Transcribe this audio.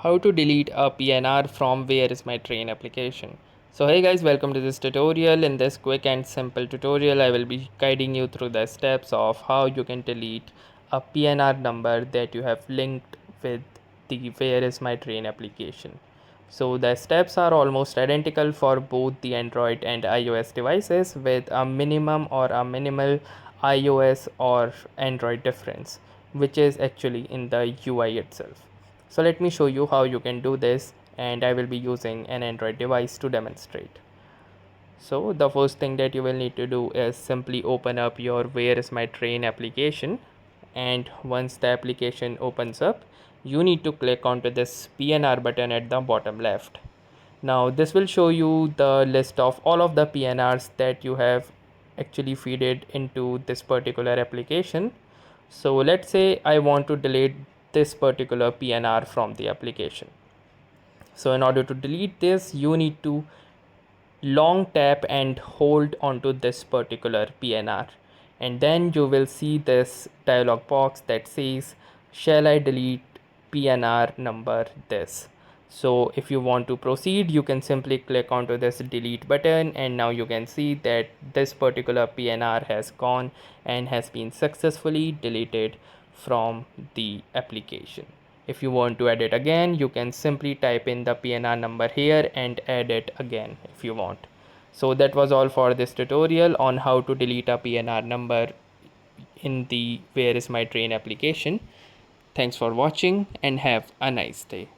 How to delete a PNR from Where is My Train application. So hey guys, welcome to this tutorial. In this quick and simple tutorial, I will be guiding you through the steps of how you can delete a PNR number that you have linked with the Where is My Train application. So the steps are almost identical for both the Android and iOS devices with a minimum or a minimal iOS or Android difference, which is actually in the UI itself. So let me show you how you can do this, and I will be using an Android device to demonstrate. So the first thing that you will need to do is simply open up your Where is My Train application, and once the application opens up, you need to click onto this PNR button at the bottom left. Now this will show you the list of all of the PNRs that you have actually feeded into this particular application. So let's say I want to delete this particular PNR from the application. So in order to delete this, you need to long tap and hold onto this particular PNR, and then you will see this dialog box that says, shall I delete PNR number this? So if you want to proceed, you can simply click onto this delete button, and now you can see that this particular PNR has gone and has been successfully deleted from the application. If you want to add it again, you can simply type in the PNR number here and add it again if you want. So that was all for this tutorial on how to delete a PNR number in the Where is My Train application. Thanks for watching and have a nice day.